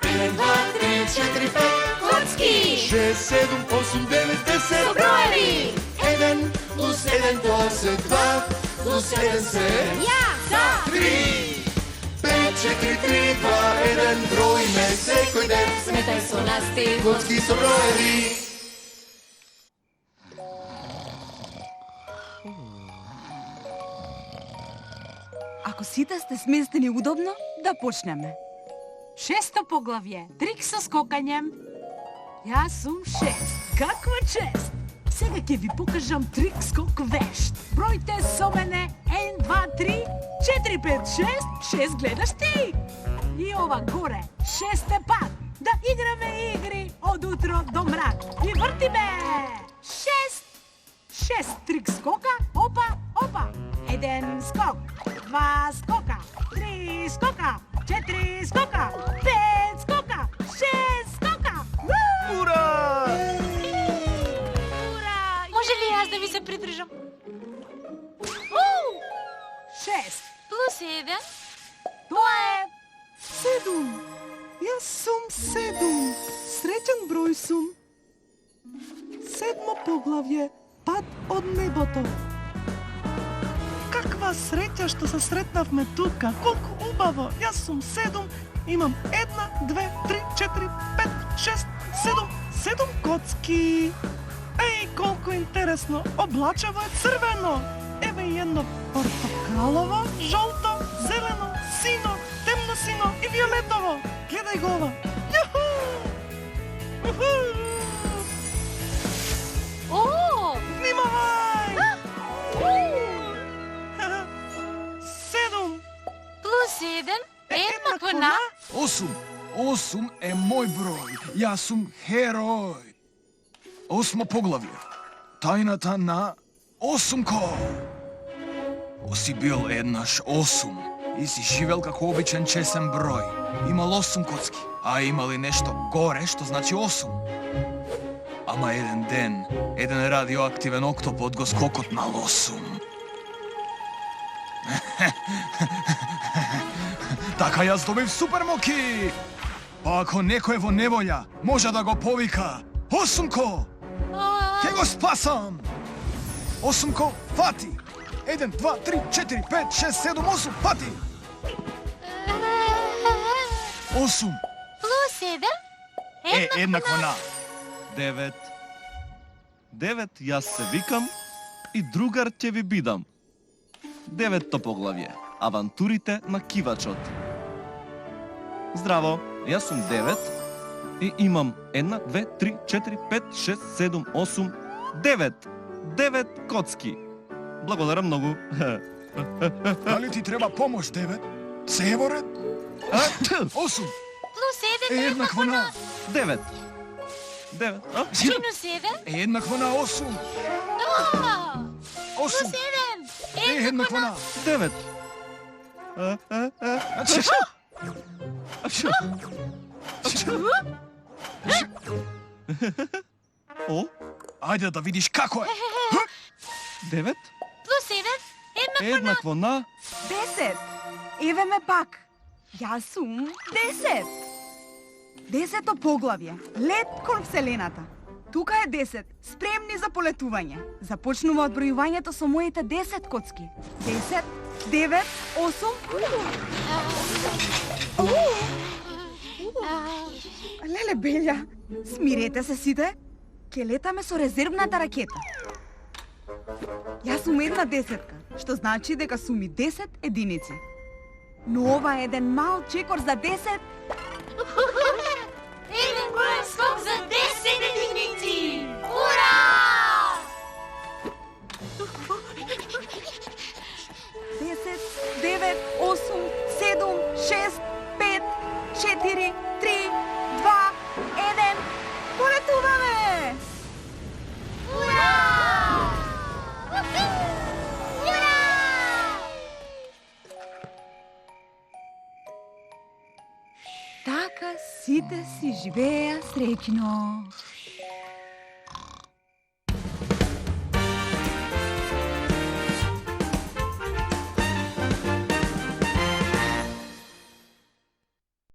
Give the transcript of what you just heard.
1, 2, 3, 4, 5 Коцки! 6, 7, 8, 9, 10 Со броеви! 1 плюс 1 тоа 2 плюс 1 се Ја! 3 5, 4, 3, 2, 1 Броиме секој ден Сметај со нас ти Коцки со броеви! Ако сите сте сместени удобно, да почнеме. 6-то поглавје, трик со скокањем. Јас сум 6. Каква чест! Сега ќе ви покажам трик скок вешт. Бројте со мене 1, 2, 3, 4, 5, 6, 6 гледаш ти. И ова горе, 6 пат. Да играме игри од утро до мрак. И вртиме! 6 трик скока, опа, опа. 1 скок, 2 скока, 3 скока, 4 скока, 5 скока, 6 скока. Ура! Ура! Може ли јас да ви се придржам? 6. Плюс 1. Тоа е 7. Јас сум 7. Среќен број сум. 7 поглавје. Пат од небото. Каква среќа што се сретнавме тука. Колку убаво. Јас сум 7. Имам 1, 2, 3, 4, 5, 6, 7. 7 коцки. Еј, колку интересно. Облачево е црвено. Еве и едно портокалово, жолто, зелено, сино, темно сино и виолетово. Гледај го ова. Јуху! Уху! О! Внимавај! 7. Плюс 1 еднакво на 8 е мој број. Јас сум херој. 8 поглавје. Тајната на 8ко. Оси бил еднаш 8 и си живел како обичен чесен број. Имал 8 коцки, а имали нешто горе што значи 8. Ама еден ден, еден радиоактивен октопод го скокотнал 8. Така јас добив супермоки! Па ако некој е во неволја, може да го повика 8ко! Ќе го спасам! 8ко, фати! 1, 2, 3, 4, 5, 6, 7, 8, фати! 8 плюс 1 е еднакво на 9. 9 јас се викам и другар ќе ви бидам. 9-то поглавје. Авантурите на кивачот. Здраво, јас сум 9 и имам 1, 2, 3, 4, 5, 6, 7, 8, 9. 9 коцки. Благодарам многу. Дали ти треба помош, 9? Се е во ред? 8 плюс 1 е еднакво на 9. 9. минус 1 е еднакво на 8. 8 плюс 1 е еднакво на 9. О, Ајде да видиш како е. 9 плюс 1 еднакво на 10. Еве ме пак. Јас сум 10. 10-то поглавје. Лет кон Вселената. Тука е 10. Спремни за полетување. Започнува одбројувањето со моите 10 коцки. 10, 9, 8. Леле Белја, смирете се сите. Ке летаме со резервната ракета. Јас сум една десетка, што значи дека сум и 10 единици. Но ова е еден мал чекор за 10. еден бројен скок за 10 единици. Ура! 10, 9, 8, 7, 6, 5, 4, 3, 2, 1. Полетуваме! Ура! Ура! Така сите си живееа среќно.